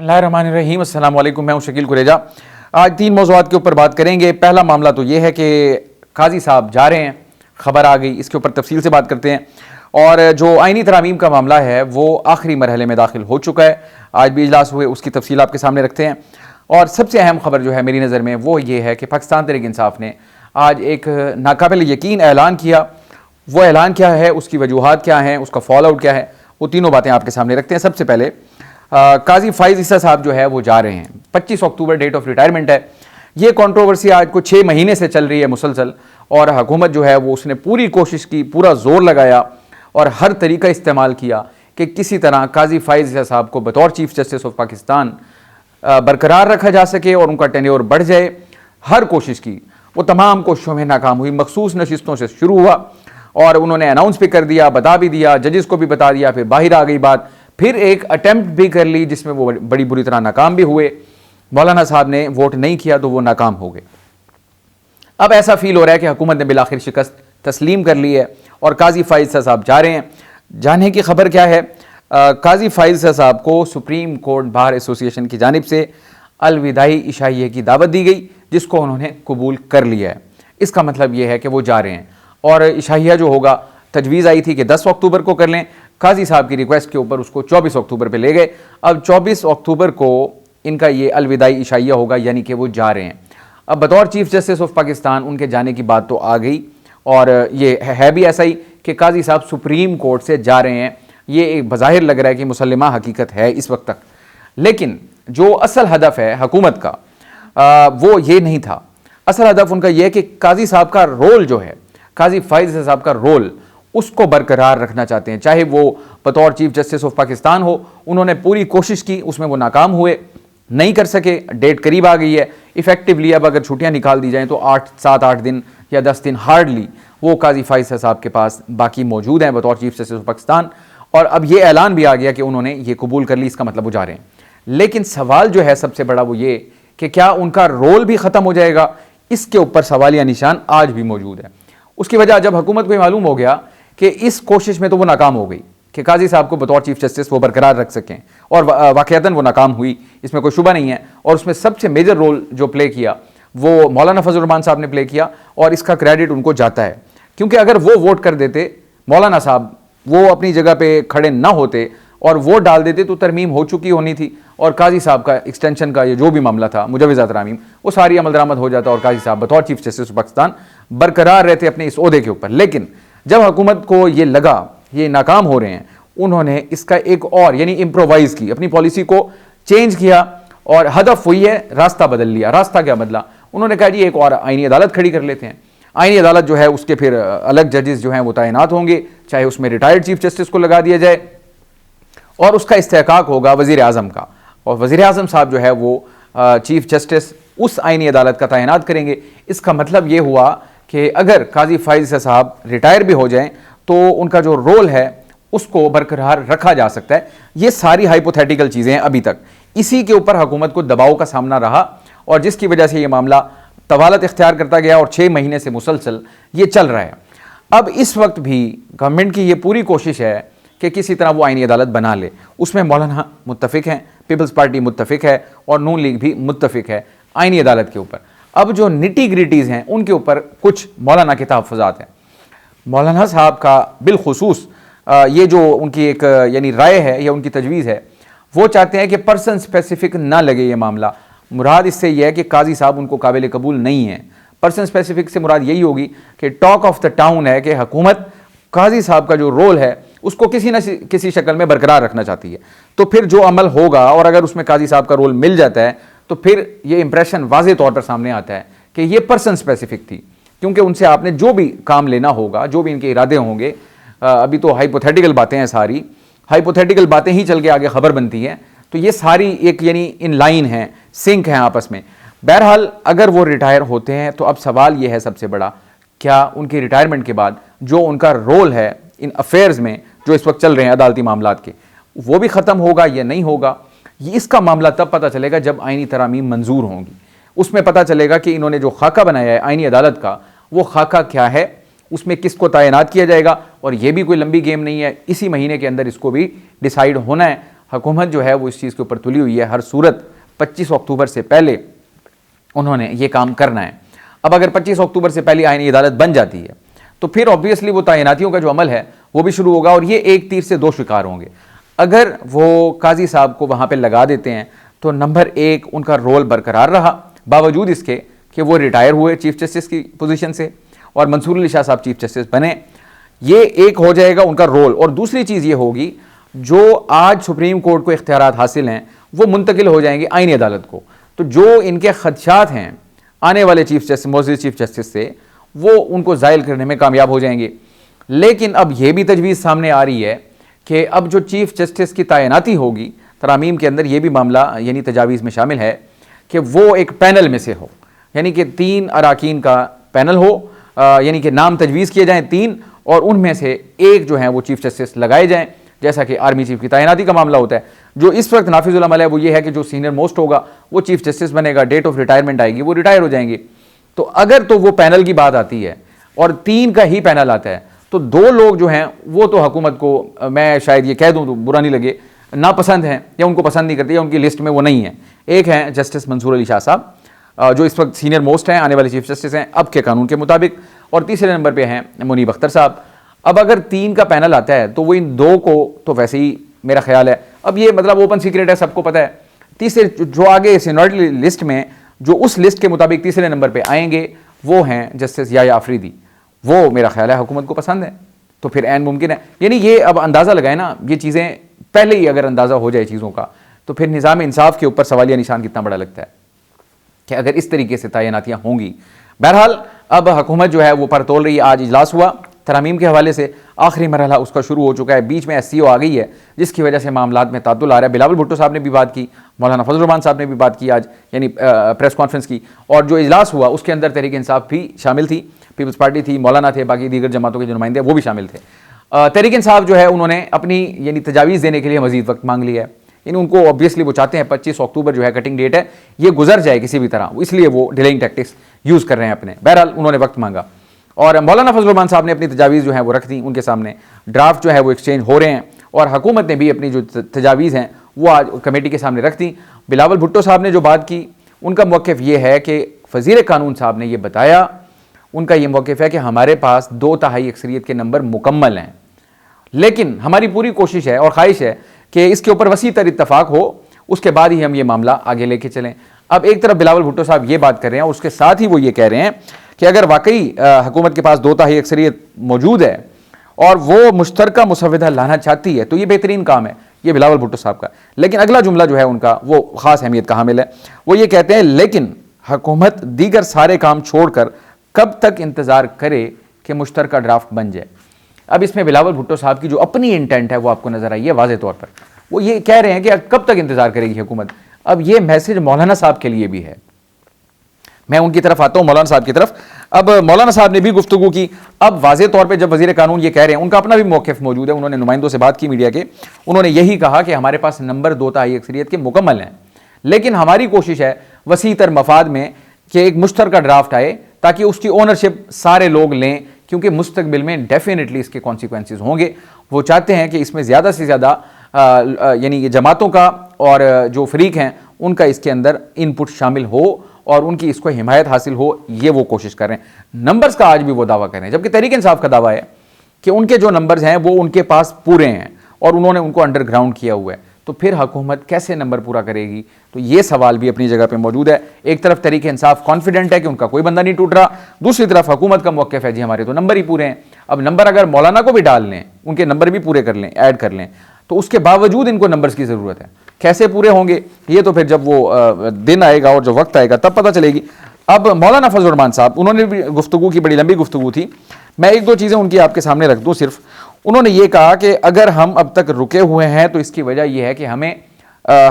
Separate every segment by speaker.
Speaker 1: बिस्मिल्लाहिर्रहमानिर्रहीम। अस्सलाम वालेकुम। मैं हूं शकील कुरेजा। आज तीन मौज़ूआत के ऊपर बात करेंगे। पहला मामला तो ये है कि काजी साहब जा रहे हैं, खबर आ गई, इसके ऊपर तफसील से बात करते हैं। और जो आइनी तरामीम का मामला है वो आखिरी मरहले में दाखिल हो चुका है। आज भी इजलास हुए, उसकी तफसील आपके सामने रखते हैं। और सबसे अहम खबर जो है मेरी नज़र में वो ये है कि पाकिस्तान तहरीक इंसाफ ने आज एक नाकाबिल यकीन ऐलान किया। वो ऐलान क्या है, उसकी वजूहात क्या हैं, उसका फॉल आउट क्या है, वो तीनों बातें आपके सामने रखते हैं। सबसे पहले काजी फाइज ईसा साहब जो है वो जा रहे हैं। 25 अक्टूबर डेट ऑफ रिटायरमेंट है। ये कंट्रोवर्सी आज को 6 महीने से चल रही है मुसलसल, और हुकूमत जो है वो उसने पूरी कोशिश की, पूरा जोर लगाया और हर तरीका इस्तेमाल किया कि किसी तरह काजी फाइज ईसा साहब को बतौर चीफ जस्टिस ऑफ पाकिस्तान बरकरार रखा जा सके और उनका टेन्योर बढ़ जाए। हर कोशिश की, वो तमाम कोशिशों में नाकाम हुई। मखसूस नशिस्तों से शुरू हुआ और उन्होंने अनाउंस भी कर दिया, बता भी दिया, जजेस को भी बता दिया, फिर बाहर आ गई बात, फिर एक अटेम्प्ट भी कर ली जिसमें वो बड़ी बुरी तरह नाकाम भी हुए। मौलाना साहब ने वोट नहीं किया तो वो नाकाम हो गए। अब ऐसा फील हो रहा है कि हुकूमत ने बिलाखिर शिकस्त तस्लीम कर ली है और काजी फाइज साहब जा रहे हैं। जाने की खबर क्या है, काजी फाइज साहब को सुप्रीम कोर्ट बार एसोसिएशन की जानिब से अलविदाई इशाइये की दावत दी गई, जिसको उन्होंने कबूल कर लिया है। इसका मतलब यह है कि वो जा रहे हैं। और इशाइया जो होगा, तजवीज़ आई थी कि 10 अक्टूबर को कर लें, काजी साहब की रिक्वेस्ट के ऊपर उसको 24 अक्टूबर पे ले गए। अब 24 अक्टूबर को इनका ये अलविदाई इशाइया होगा, यानी कि वो जा रहे हैं। अब बतौर चीफ जस्टिस ऑफ पाकिस्तान उनके जाने की बात तो आ गई, और ये है भी ऐसा ही कि काजी साहब सुप्रीम कोर्ट से जा रहे हैं। ये एक बज़ाहिर लग रहा है कि मुसल्लिमा हकीकत है इस वक्त तक, लेकिन जो असल हदफ है हुकूमत का वो ये नहीं था। असल हदफ उनका यह है कि काजी साहब का रोल जो है, काजी फाइज साहब का रोल, उसको बरकरार रखना चाहते हैं। चाहे वो बतौर चीफ जस्टिस ऑफ पाकिस्तान हो, उन्होंने पूरी कोशिश की, उसमें वो नाकाम हुए, नहीं कर सके। डेट करीब आ गई है। इफेक्टिवली अब अगर छुट्टियां निकाल दी जाएं तो 7-8 दिन या 10 दिन हार्डली वो काजी फाइज साहब के पास बाकी मौजूद हैं बतौर चीफ जस्टिस ऑफ पाकिस्तान। और अब ये ऐलान भी आ गया कि उन्होंने ये कबूल कर ली, इसका मतलब वो जा रहे हैं। लेकिन सवाल जो है सबसे बड़ा वो ये कि क्या उनका रोल भी ख़त्म हो जाएगा, इसके ऊपर सवालिया निशान आज भी मौजूद है। उसकी वजह जब हुकूमत को मालूम हो गया कि इस कोशिश में तो वो नाकाम हो गई कि काजी साहब को बतौर चीफ जस्टिस वो बरकरार रख सकें, और वाकईतन वो नाकाम हुई, इसमें कोई शुबा नहीं है। और उसमें सबसे मेजर रोल जो प्ले किया वो मौलाना फजल रहमान साहब ने प्ले किया, और इसका क्रेडिट उनको जाता है। क्योंकि अगर वो वोट कर देते, मौलाना साहब वो अपनी जगह पे खड़े ना होते और वोट डाल देते, तो तरमीम हो चुकी होनी थी, और काजी साहब का एक्सटेंशन का ये जो भी मामला था, मुजवज़ा तरामीम, वो सारी अमल दरामद हो जाता और काजी साहब बतौर चीफ जस्टिस पाकिस्तान बरकरार रहते अपने इस ओहदे के ऊपर। लेकिन जब हुकूमत को ये लगा ये नाकाम हो रहे हैं, उन्होंने इसका एक और यानी इम्प्रोवाइज़ की, अपनी पॉलिसी को चेंज किया, और हदफ हुई है रास्ता बदल लिया। रास्ता क्या बदला? उन्होंने कहा जी एक और आईनी अदालत खड़ी कर लेते हैं। आईनी अदालत जो है उसके फिर अलग जजेस जो हैं वो तैनात होंगे, चाहे उसमें रिटायर्ड चीफ जस्टिस को लगा दिया जाए, और उसका इस्तेहकाक होगा वज़ीर आज़म का, और वज़ीर आज़म साहब जो है वो चीफ जस्टिस उस आईनी अदालत का तैनात करेंगे। इसका मतलब ये हुआ कि अगर काजी फाइज साहब रिटायर भी हो जाएं तो उनका जो रोल है उसको बरकरार रखा जा सकता है। ये सारी हाइपोथेटिकल चीज़ें हैं अभी तक। इसी के ऊपर हुकूमत को दबाव का सामना रहा, और जिसकी वजह से ये मामला तवालत इख्तियार करता गया, और 6 महीने से मुसलसल ये चल रहा है। अब इस वक्त भी गवर्नमेंट की ये पूरी कोशिश है कि किसी तरह वो आईनी अदालत बना ले। उसमें मौलाना मुत्तफिक हैं, पीपल्स पार्टी मुत्तफिक है, और नून लीग भी मुत्तफिक है आईनी अदालत के ऊपर। अब जो निटी ग्रिटीज़ हैं उनके ऊपर कुछ मौलाना के तहफ़्फ़ुज़ात हैं। मौलाना साहब का बिलखुसूस ये जो उनकी एक यानी राय है या उनकी तजवीज़ है, वो चाहते हैं कि पर्सन स्पेसिफिक ना लगे ये मामला। मुराद इससे यह है कि काजी साहब उनको काबिल कबूल नहीं है। पर्सन स्पेसिफिक से मुराद यही होगी कि टॉक ऑफ द टाउन है कि हुकूमत काजी साहब का जो रोल है उसको किसी न किसी शक्ल में बरकरार रखना चाहती है। तो फिर जो अमल होगा, और अगर उसमें काजी साहब का रोल मिल जाता है, तो फिर ये इंप्रेशन वाज़े तौर पर सामने आता है कि ये पर्सन स्पेसिफिक थी, क्योंकि उनसे आपने जो भी काम लेना होगा, जो भी इनके इरादे होंगे, अभी तो हाइपोथेटिकल बातें हैं, सारी हाइपोथेटिकल बातें ही चल के आगे खबर बनती हैं। तो ये सारी एक यानी इन लाइन हैं, सिंक हैं आपस में। बहरहाल अगर वो रिटायर होते हैं तो अब सवाल ये है सबसे बड़ा, क्या उनके रिटायरमेंट के बाद जो उनका रोल है इन अफेयर्स में जो इस वक्त चल रहे हैं अदालती मामलात के, वो भी ख़त्म होगा या नहीं होगा? ये इसका मामला तब पता चलेगा जब आईनी तरामीम मंजूर होंगी। उसमें पता चलेगा कि इन्होंने जो खाका बनाया है आईनी अदालत का, वो खाका क्या है, उसमें किसको तैनात किया जाएगा। और ये भी कोई लंबी गेम नहीं है, इसी महीने के अंदर इसको भी डिसाइड होना है। हुकूमत जो है वो इस चीज़ के ऊपर तुली हुई है, हर सूरत 25 अक्टूबर से पहले उन्होंने ये काम करना है। अब अगर 25 अक्टूबर से पहले आईनी अदालत बन जाती है तो फिर ऑब्वियसली वो तैनातियों का जो अमल है वो भी शुरू होगा और ये एक तीर से दो शिकार होंगे। अगर वो काजी साहब को वहाँ पे लगा देते हैं तो नंबर एक उनका रोल बरकरार रहा, बावजूद इसके कि वो रिटायर हुए चीफ जस्टिस की पोजीशन से और मंसूर अली शाह साहब चीफ जस्टिस बने। ये एक हो जाएगा उनका रोल। और दूसरी चीज़ ये होगी, जो आज सुप्रीम कोर्ट को इख्तियारात हासिल हैं वो मुंतकिल हो जाएंगे आईनी अदालत को। तो जो इनके खदशात हैं आने वाले चीफ जस्टिस, मौजूद चीफ जस्टिस से, वो उनको ज़ायल करने में कामयाब हो जाएंगे। लेकिन अब यह भी तजवीज़ सामने आ रही है कि अब जो चीफ जस्टिस की तैनाती होगी तरामीम के अंदर, ये भी मामला यानी तजावीज़ में शामिल है कि वो एक पैनल में से हो, यानी कि 3 अराकीन का पैनल हो, यानी कि नाम तजवीज़ किए जाएँ 3 और उनमें से एक जो है वो चीफ जस्टिस लगाए जाएँ, जैसा कि आर्मी चीफ की तैनाती का मामला होता है। जो इस वक्त नाफिजुल अमल है वो ये है कि जो सीनियर मोस्ट होगा वो चीफ जस्टिस बनेगा, डेट ऑफ रिटायरमेंट आएगी, वो रिटायर हो जाएंगे। तो अगर तो वो पैनल की बात आती है और 3 का ही पैनल आता है तो 2 लोग जो हैं वो तो हुकूमत को, मैं शायद ये कह दूं तो बुरा नहीं लगे, नापसंद हैं या उनको पसंद नहीं करती या उनकी लिस्ट में वो नहीं है। एक हैं जस्टिस मंसूर अली शाह साहब जो इस वक्त सीनियर मोस्ट हैं, आने वाले चीफ जस्टिस हैं अब के कानून के मुताबिक, और तीसरे नंबर पर हैं मुनीब अख्तर साहब। अब अगर 3 का पैनल आता है तो वो इन 2 को तो वैसे ही मेरा ख्याल है, अब ये मतलब ओपन सीक्रेट है, सबको पता है, तीसरे जो आगे सीनियरिटी लिस्ट में जो उस लिस्ट के मुताबिक तीसरे नंबर पे आएंगे वो हैं जस्टिस याह्या आफरीदी। वो मेरा ख्याल है हुकूमत को पसंद है, तो फिर ऐन मुमकिन है। यानी ये अब अंदाज़ा लगाए ना, ये चीज़ें पहले ही अगर अंदाज़ा हो जाए चीज़ों का तो फिर निज़ाम इंसाफ के ऊपर सवालिया निशान कितना बड़ा लगता है कि अगर इस तरीके से तैनातियाँ होंगी। बहरहाल अब हुकूमत जो है वो पर तोल रही है। आज इजलास हुआ तरामीम के हवाले से, आखिरी मरहला उसका शुरू हो चुका है, बीच में SCO आ गई है जिसकी वजह से मामलात में ताद्दुल आ रहा है। बिलावल भुट्टो साहब ने भी बात की, मौलाना फजल रहमान साहब ने भी बात की आज, यानी प्रेस कॉन्फ्रेंस की, और जो इजलास हुआ उसके अंदर तहरीक इंसाफ भी शामिल थी, पीपल्स पार्टी थी, मौलाना थे, बाकी दीगर जमातों के जो नुमाइंदे वो भी शामिल थे। तहरीक इंसाफ जो है उन्होंने अपनी यानी तजावीज़ देने के लिए मजीद वक्त मांग लिया है। इन उनको ऑब्वियसली वो चाहते हैं 25 अक्टूबर जो है कटिंग डेट है, ये गुजर जाए किसी भी तरह, इसलिए वो डिलेइंग टैक्टिक्स यूज़ कर रहे हैं अपने। बहरहाल उन्होंने वक्त मांगा और मौलाना फजल रहमान साहब ने अपनी तजावीज़ जो है वो रख दी उनके सामने, ड्राफ्ट जो है वो एक्सचेंज हो रहे हैं और हुकूमत ने भी अपनी जो तजावीज़ हैं वो आज कमेटी के सामने रख दी। बिलावल भुट्टो साहब ने जो बात की उनका मौक़िफ़ ये है कि वज़ीर कानून साहब ने ये बताया, उनका ये मौक़िफ़ है कि हमारे पास 2/3 अक्सरियत के नंबर मुकम्मल हैं, लेकिन हमारी पूरी कोशिश है और ख्वाहिश है कि इसके ऊपर वसी तर इत्तफाक हो, उसके बाद ही हम ये मामला आगे लेके चलें। अब एक तरफ बिलावल भुट्टो साहब ये बात कर रहे हैं और उसके साथ ही वो ये कह रहे हैं कि अगर वाकई हुकूमत के पास 2/3 अक्सरियत मौजूद है और वो मुश्तरका मुसविदा लाना चाहती है तो ये बेहतरीन काम है, ये बिलावल भुट्टो साहब का। लेकिन अगला जुमला जो है उनका वो ख़ास अहमियत का हामिल है। वो ये कहते हैं लेकिन हुकूमत दीगर सारे काम छोड़कर कब तक इंतज़ार करे कि मुश्तरका ड्राफ्ट बन जाए। अब इसमें बिलावल भुट्टो साहब की जो अपनी इंटेंट है वो आपको नजर आई है वाज़े तौर पर। वो ये कह रहे हैं कि कब तक इंतजार करेगी हुकूमत। अब ये मैसेज मौलाना साहब के लिए भी है। मैं उनकी तरफ आता हूं, मौलाना साहब की तरफ। अब मौलाना साहब ने भी गुफ्तगू की। अब वाज़े तौर पे जब वज़ीर कानून ये कह रहे हैं, उनका अपना भी मौक़िफ़ मौजूद है, उन्होंने नुमाइंदों से बात की मीडिया के, उन्होंने यही कहा कि हमारे पास नंबर 2/3 अक्सरियत के मुकम्मल हैं, लेकिन हमारी कोशिश है वसी तर मफाद में कि एक मुश्तरका ड्राफ्ट आए ताकि उसकी ओनरशिप सारे लोग लें, क्योंकि मुस्तकबिल में डेफिनेटली इसके कॉन्सिक्वेंसेस होंगे। वो चाहते हैं कि इसमें ज़्यादा से ज़्यादा यानी जमातों का और जो फरीक हैं उनका इसके अंदर इनपुट शामिल हो और उनकी इसको हिमायत हासिल हो, ये वो कोशिश कर रहे हैं। नंबर्स का आज भी वो दावा कर रहे हैं, जबकि तहरीक इंसाफ का दावा है कि उनके जो नंबर्स हैं वो उनके पास पूरे हैं और उन्होंने उनको अंडरग्राउंड किया हुआ है। तो फिर हुकूमत कैसे नंबर पूरा करेगी? तो ये सवाल भी अपनी जगह पे मौजूद है। एक तरफ तहरीक इंसाफ कॉन्फिडेंट है कि उनका कोई बंदा नहीं टूट रहा, दूसरी तरफ हुकूमत का मौक़िफ़ है जी हमारे तो नंबर ही पूरे हैं। अब नंबर अगर मौलाना को भी डाल लें, उनके नंबर भी पूरे कर लें, ऐड कर लें, तो उसके बावजूद इनको नंबर्स की ज़रूरत है। कैसे पूरे होंगे ये तो फिर जब वो दिन आएगा और जो वक्त आएगा तब पता चलेगी। अब मौलाना फजल रहमान साहब, उन्होंने भी गुफ्तगू की, बड़ी लंबी गुफ्तगू थी। मैं 1-2 चीज़ें उनकी आपके सामने रख दूँ सिर्फ। उन्होंने ये कहा कि अगर हम अब तक रुके हुए हैं तो इसकी वजह यह है कि हमें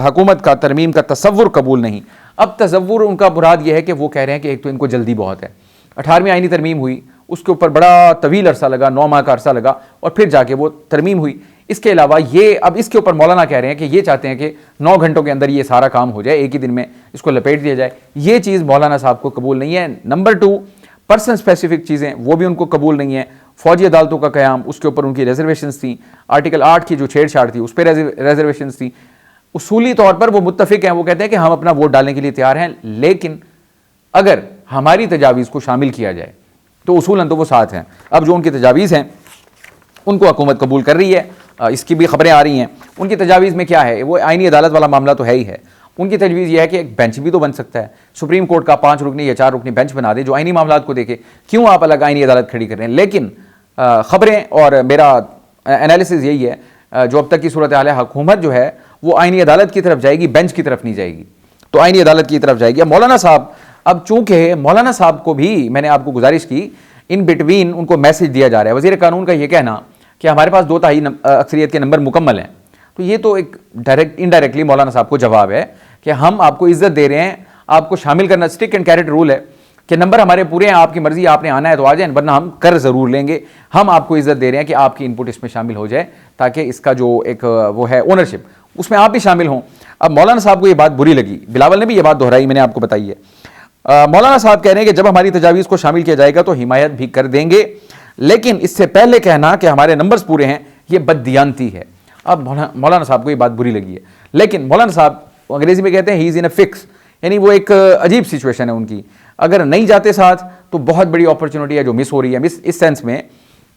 Speaker 1: हुकूमत का तरमीम का तसव्वुर कबूल नहीं। अब तसव्वुर उनका मुराद यह है कि वो कह रहे हैं कि एक तो इनको जल्दी बहुत है, 18वीं आईनी तरमीम हुई, उसके ऊपर बड़ा तवील अरसा लगा, 9 माह का अरसा लगा और फिर जाके वो तरमीम हुई। इसके अलावा ये अब इसके ऊपर मौलाना कह रहे हैं कि ये चाहते हैं कि 9 घंटों के अंदर ये सारा काम हो जाए, एक ही दिन में इसको लपेट दिया जाए। ये चीज़ मौलाना साहब को कबूल नहीं है। नंबर 2, पर्सन स्पेसिफिक चीज़ें वो भी उनको कबूल नहीं है। फौजी अदालतों का क़याम, उसके ऊपर उनकी रिजर्वेशंस थी। आर्टिकल 8 की जो छेड़छाड़ थी उस पर रिजर्वेशंस थी। उसूली तौर पर वो मुत्तफिक हैं, वो कहते हैं कि हम अपना वोट डालने के लिए तैयार हैं, लेकिन अगर हमारी तजावीज़ को शामिल किया जाए तो उसूलन तो वो साथ हैं। अब जो उनकी तजावीज़ हैं उनको हुकूमत कबूल कर रही है, इसकी भी खबरें आ रही हैं। उनकी तजावीज़ में क्या है, वो आईनी अदालत वाला मामला तो है ही है। उनकी तजवीज़ यह है कि एक बेंच भी तो बन सकता है, सुप्रीम कोर्ट का 5 रुकनी या 4 रुकनी बेंच बना दे जो आईनी मामलात को देखे। क्यों आप अलग आईनी अदालत खड़ी कर रहे हैं? लेकिन खबरें और मेरा एनालिसिस यही है, जो अब तक की सूरत हाल है, हुकूमत जो है वो आईनी अदालत की तरफ जाएगी, बेंच की तरफ नहीं जाएगी, तो आईनी अदालत की तरफ जाएगी। अब मौलाना साहब, अब चूंकि मौलाना साहब को भी मैंने आपको गुजारिश की, इन बिटवीन उनको मैसेज दिया जा रहा है। वज़ीर कानून का ये कहना कि हमारे पास 2/3 अक्सरियत के नंबर मुकम्मल हैं, तो ये तो एक डायरेक्ट इनडायरेक्टली मौलाना साहब को जवाब है कि हम आपको इज्जत दे रहे हैं, आपको शामिल करना, स्टिक एंड कैरेट रूल है कि नंबर हमारे पूरे हैं, आपकी मर्जी, आपने आना है तो आ जाए, वरना हम कर ज़रूर लेंगे। हम आपको इज्जत दे रहे हैं कि आपकी इनपुट इसमें शामिल हो जाए, ताकि इसका जो एक वो है ओनरशिप, उसमें आप भी शामिल हों। अब मौलाना साहब को ये बात बुरी लगी, बिलावल ने भी ये बात दोहराई, मैंने आपको बताई है। मौलाना साहब कह रहे हैं कि जब हमारी तजावीज़ को शामिल किया जाएगा तो हिमायत भी कर देंगे, लेकिन इससे पहले कहना कि हमारे नंबर्स पूरे हैं, ये बददियानती है। अब मौलाना साहब को ये बात बुरी लगी है, लेकिन मौलाना साहब अंग्रेजी में कहते हैं he is in a fix, यानी वो एक अजीब सिचुएशन है उनकी। अगर नहीं जाते साथ तो बहुत बड़ी अपॉर्चुनिटी है जो मिस हो रही है, मिस इस सेंस में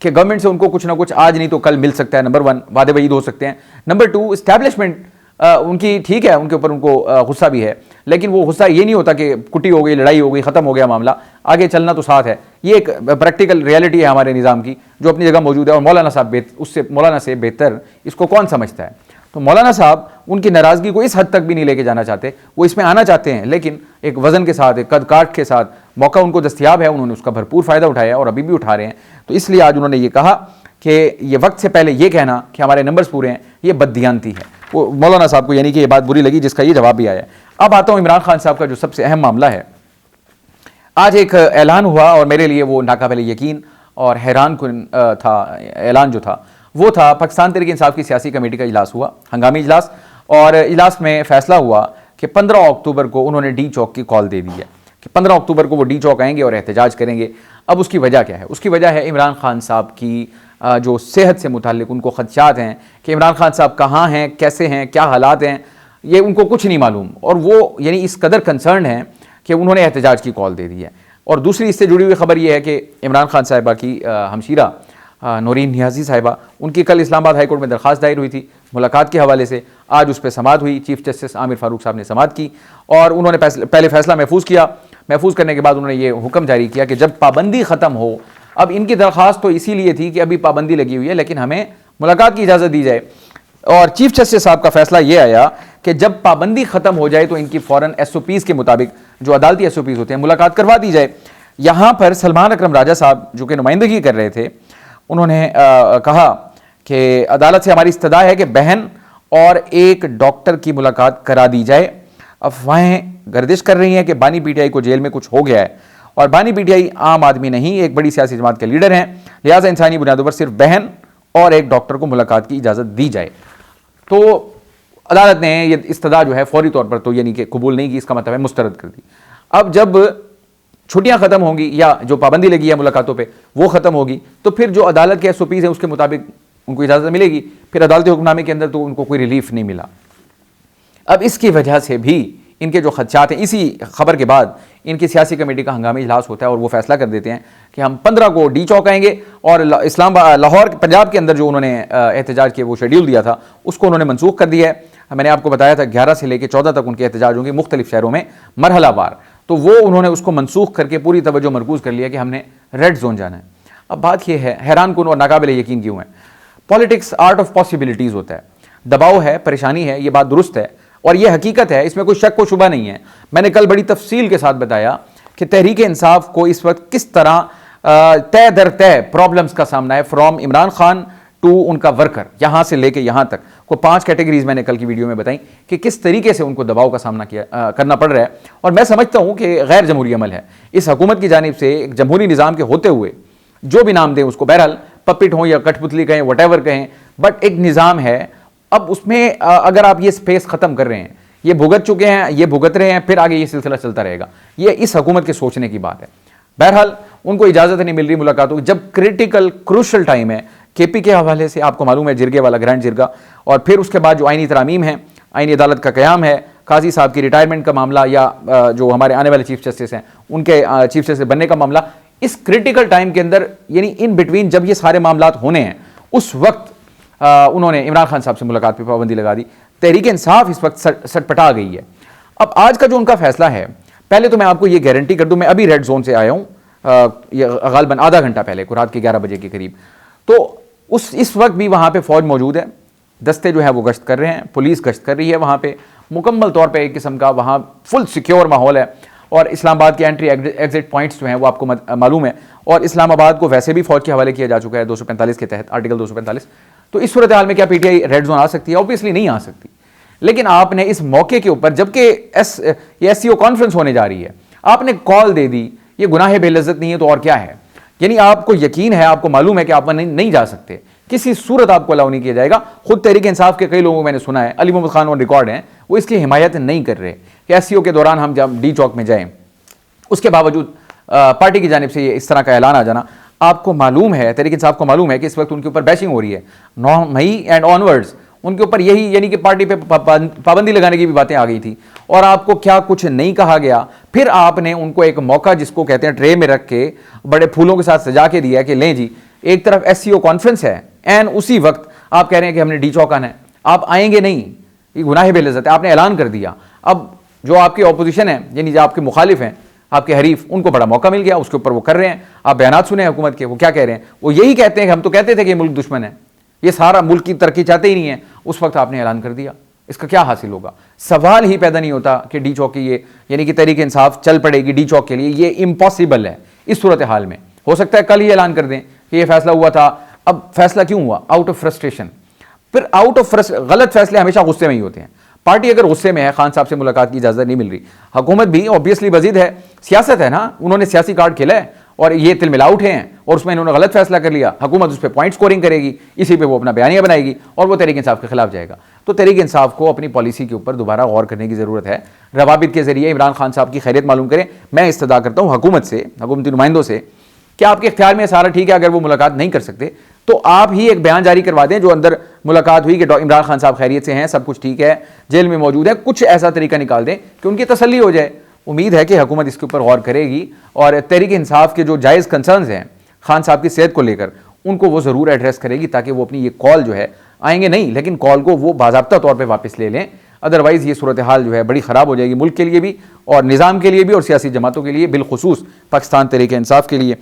Speaker 1: कि गवर्नमेंट से उनको कुछ ना कुछ आज नहीं तो कल मिल सकता है। नंबर 1 वादे वईद हो सकते हैं। नंबर 2 इस्टेब्लिशमेंट उनकी ठीक है, उनके ऊपर उनको गुस्सा भी है, लेकिन वो गुस्सा ये नहीं होता कि कुटी हो गई, लड़ाई हो गई, ख़त्म हो गया मामला, आगे चलना तो साथ है। ये एक प्रैक्टिकल रियलिटी है हमारे निज़ाम की जो अपनी जगह मौजूद है, और मौलाना से बेहतर इसको कौन समझता है। तो मौलाना साहब उनकी नाराज़गी को इस हद तक भी नहीं लेके जाना चाहते, वो इसमें आना चाहते हैं, लेकिन एक वज़न के साथ, एक कद काट के साथ मौका उनको दस्तयाब है, उन्होंने उसका भरपूर फ़ायदा उठाया और अभी भी उठा रहे हैं। तो इसलिए आज उन्होंने ये कहा कि ये वक्त से पहले ये कहना कि हमारे नंबर्स पूरे हैं, ये बददियानती है। वो मौलाना साहब को यानी कि ये बात बुरी लगी, जिसका ये जवाब भी आया। अब आता हूँ इमरान खान साहब का जो सबसे अहम मामला है। आज एक ऐलान हुआ और मेरे लिए वो नाकाबिले यकीन और हैरान कुन था। ऐलान जो था वो था, पाकिस्तान तहरीक इंसाफ की सियासी कमेटी का इजलास हुआ, हंगामी इजलास, और इजलास में फैसला हुआ कि 15 अक्टूबर को उन्होंने डी चौक की कॉल दे दी है कि 15 अक्टूबर को वो डी चौक आएंगे और एहतजाज करेंगे। अब उसकी वजह क्या है? उसकी वजह है इमरान खान साहब की जो सेहत से मुताल्लिक उनको खदशात हैं कि इमरान खान साहब कहाँ हैं, कैसे हैं, क्या हालात हैं, ये उनको कुछ नहीं मालूम, और वो यानी इस कदर कंसर्न है कि उन्होंने एहतजाज की कॉल दे दी है। और दूसरी इससे जुड़ी हुई खबर ये है कि इमरान खान साहिबा की हमशीरा नौरीन नियाज़ी साहिबा, उनकी कल इस्लामाबाद हाई कोर्ट में दरख्वास्त दायर हुई थी मुलाकात के हवाले से। आज उस पर समाअत हुई, चीफ जस्टिस आमिर फारूक साहब ने समाअत की और उन्होंने पहले फैसला महफूज किया। महफूज करने के बाद उन्होंने ये हुक्म जारी किया कि जब पाबंदी ख़त्म हो, अब इनकी दरख्वास्त तो इसीलिए थी कि अभी पाबंदी लगी हुई है, लेकिन हमें मुलाकात की इजाज़त दी जाए, और चीफ जस्टिस साहब का फैसला ये आया कि जब पाबंदी ख़त्म हो जाए तो इनकी फ़ौरन SOPs के मुताबिक, जो अदालती SOPs होते हैं, मुलाकात करवा दी जाए। यहाँ पर सलमान अकरम राजा साहब जो कि नुमाइंदगी कर रहे थे, उन्होंने कहा कि अदालत से हमारी इस्तदा है कि बहन और एक डॉक्टर की मुलाकात करा दी जाए। अफवाहें गर्दिश कर रही हैं कि बानी PTI को जेल में कुछ हो गया है, और बानी PTI आम आदमी नहीं, एक बड़ी सियासी जमात के लीडर हैं, लिहाजा इंसानी बुनियादों पर सिर्फ बहन और एक डॉक्टर को मुलाकात की इजाज़त दी जाए। तो अदालत ने ये इस्तदा जो है फौरी तौर पर तो यानी कि कबूल नहीं की, इसका मतलब है मुस्तरद कर दी। अब जब छुट्टियां ख़त्म होंगी या जो पाबंदी लगी है मुलाकातों पे वो ख़त्म होगी, तो फिर जो अदालत के SOPs हैं उसके मुताबिक उनको इजाज़त मिलेगी। फिर अदालती हुक्मनामे के अंदर तो उनको कोई रिलीफ नहीं मिला। अब इसकी वजह से भी इनके जो खदशात हैं, इसी खबर के बाद इनकी सियासी कमेटी का हंगामी इजलास होता है और वो फैसला कर देते हैं कि हम 15 को डी चौक आएंगे, और लाहौर पंजाब के अंदर जो उन्होंने एहतजाज के वो शेड्यूल दिया था उसको उन्होंने मनसूख कर दिया है। मैंने आपको बताया था 11 से लेकर 14 तक उनके एहतजाज होंगे मुख्तलिफ शहरों में मरहलावार, तो वो उन्होंने उसको मनसूख करके पूरी तवज्जो मरकूज़ कर लिया कि हमने रेड जोन जाना है। अब बात यह है, हैरान कुन और नाकाबिले यकीन क्यों है, पॉलिटिक्स आर्ट ऑफ पॉसिबिलिटीज़ होता है, दबाव है, परेशानी है, ये बात दुरुस्त है और ये हकीकत है, इसमें कोई शक व शुबा नहीं है। मैंने कल बड़ी तफसील के साथ बताया कि तहरीक इंसाफ को इस वक्त किस तरह तय दर तय प्रॉब्लम्स का सामना है, फ्रॉम इमरान खान टू उनका वर्कर, यहाँ से लेके यहाँ तक को 5 कैटेगरीज मैंने कल की वीडियो में बताई कि किस तरीके से उनको दबाव का सामना करना पड़ रहा है। और मैं समझता हूँ कि गैर जमहूरी अमल है इस हुकूमत की जानिब से, एक जमहूरी निज़ाम के होते हुए, जो भी नाम दें उसको, बहरहाल पपिट हो या कठपुतली कहें, वटेवर कहें, बट एक निज़ाम है। अब उसमें अगर आप ये स्पेस ख़त्म कर रहे हैं, ये भुगत चुके हैं, ये भुगत रहे हैं, फिर आगे ये सिलसिला चलता रहेगा, ये इस हुकूमत के सोचने की बात है। बहरहाल उनको इजाज़त नहीं मिल रही मुलाकातों की, जब क्रिटिकल क्रूशल टाइम है केपी के हवाले से, आपको मालूम है जिरगे वाला ग्रैंड जिरगा, और फिर उसके बाद जो आइनी तरामीम है, आइनी अदालत का क़याम है, काजी साहब की रिटायरमेंट का मामला, या जो हमारे आने वाले चीफ जस्टिस हैं उनके चीफ जस्टिस बनने का मामला, इस क्रिटिकल टाइम के अंदर यानी इन बिटवीन जब ये सारे मामलात होने हैं, उस वक्त उन्होंने इमरान खान साहब से मुलाकात पर पाबंदी लगा दी। तहरीक इंसाफ इस वक्त सटपटा गई है। अब आज का जो उनका फैसला है, पहले तो मैं आपको ये गारंटी कर दूं, मैं अभी रेड जोन से आया हूँ, गालबन आधा घंटा पहले, रात के 11 बजे के करीब, तो इस वक्त भी वहाँ पे फौज मौजूद है, दस्ते जो है वो गश्त कर रहे हैं, पुलिस गश्त कर रही है वहाँ पे, मुकम्मल तौर पे एक किस्म का वहाँ फुल सिक्योर माहौल है। और इस्लामाबाद के एंट्री एग्जिट पॉइंट्स जो हैं वो आपको मालूम है, और इस्लामाबाद को वैसे भी फौज के हवाले किया जा चुका है 245 के तहत, आर्टिकल 245। तो इस सूरत हाल में क्या पीटीआई रेड जोन आ सकती है? ऑब्वियसली नहीं आ सकती। लेकिन आपने इस मौके के ऊपर, जबकि SCO कॉन्फ्रेंस होने जा रही है, आपने कॉल दे दी, ये गुनाह बेइज्जत नहीं है तो और क्या है? यानी आपको यकीन है, आपको मालूम है कि आप नहीं जा सकते, किसी सूरत आपको अलाउ नहीं किया जाएगा। खुद तहरीक इंसाफ के कई लोगों को मैंने सुना है, अली मोहम्मद खान ऑन रिकॉर्ड हैं, वो इसकी हिमायत नहीं कर रहे कि SCO के दौरान हम जब डी चौक में जाएं, उसके बावजूद पार्टी की जानिब से ये इस तरह का ऐलान आ जाना। आपको मालूम है, तहरीक इंसाफ को मालूम है कि इस वक्त उनके ऊपर बैशिंग हो रही है, 9 मई एंड ऑनवर्ड्स उनके ऊपर यही, यानी कि पार्टी पे पाबंदी लगाने की भी बातें आ गई थी, और आपको क्या कुछ नहीं कहा गया। फिर आपने उनको एक मौका, जिसको कहते हैं ट्रे में रख के बड़े फूलों के साथ सजा के दिया कि लें जी, एक तरफ SCO कॉन्फ्रेंस है एंड उसी वक्त आप कह रहे हैं कि हमने डी चौक आना है, आप आएंगे नहीं, ये गुनाह बेइज्जत है, आपने ऐलान कर दिया। अब जो आपकी ऑपोजिशन है, यानी जो आपके मुखालिफ हैं, आपके हरीफ, उनको बड़ा मौका मिल गया, उसके ऊपर वो कर रहे हैं। आप बयानात सुने हुकूमत के, वो क्या कह रहे हैं? वो यही कहते हैं कि हम तो कहते थे कि ये मुल्क दुश्मन है, ये सारा मुल्क की तरक्की चाहते ही नहीं है, उस वक्त आपने ऐलान कर दिया, इसका क्या हासिल होगा? सवाल ही पैदा नहीं होता कि डी चौक की ये, यानी कि तहरीक इंसाफ चल पड़ेगी डी चौक के लिए, ये इम्पॉसिबल है इस सूरत हाल में। हो सकता है कल ही ऐलान कर दें कि ये फैसला हुआ था। अब फैसला क्यों हुआ? Out of frustration. फिर गलत फैसले हमेशा गुस्से में ही होते हैं। पार्टी अगर गुस्से में है, खान साहब से मुलाकात की इजाजत नहीं मिल रही, हुकूमत भी ऑब्वियसली वजीद है, सियासत है ना, उन्होंने सियासी कार्ड खेला है और ये तिलमिला उठे हैं और उसमें इन्होंने गलत फैसला कर लिया, हुकूमत उस पर पॉइंट स्कोरिंग करेगी, इसी पे वो अपना बयानिया बनाएगी और वो तहरीक इंसाफ के खिलाफ जाएगा। तो तहरीक इंसाफ को अपनी पॉलिसी के ऊपर दोबारा गौर करने की ज़रूरत है। रवाबित के जरिए इमरान खान साहब की खैरियत मालूम करें। मैं इस्तदा करता हूँ हुकूमत से, हुकूमती नुमाइंदों से, कि आपके इख्तियार में सारा ठीक है, अगर वो मुलाकात नहीं कर सकते तो आप ही एक बयान जारी करवा दें जो अंदर मुलाकात हुई कि इमरान खान साहब खैरियत से हैं, सब कुछ ठीक है, जेल में मौजूद है, कुछ ऐसा तरीका निकाल दें कि उनकी तसल्ली हो जाए। उम्मीद है कि हुकूमत इसके ऊपर गौर करेगी और तहरीक इंसाफ के जो जायज़ कंसर्न्स हैं खान साहब की सेहत को लेकर, उनको वो ज़रूर एड्रेस करेगी, ताकि वो अपनी ये कॉल जो है, आएंगे नहीं लेकिन कॉल को वो बाज़ाब्ता तौर पर वापस ले लें। अदरवाइज़ ये सूरत हाल जो है बड़ी ख़राब हो जाएगी, मुल्क के लिए भी और निज़ाम के लिए भी और सियासी जमातों के लिए, बिलखुसूस पाकिस्तान तहरीक इंसाफ के लिए।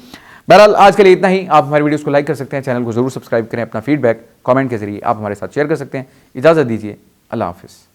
Speaker 1: बहरहाल आज के लिए इतना ही। आप हमारे वीडियोस को लाइक कर सकते हैं, चैनल को जरूर सब्सक्राइब करें, अपना फीडबैक कमेंट के जरिए आप हमारे साथ शेयर कर सकते हैं। इजाज़त दीजिए, अल्लाह हाफिज़।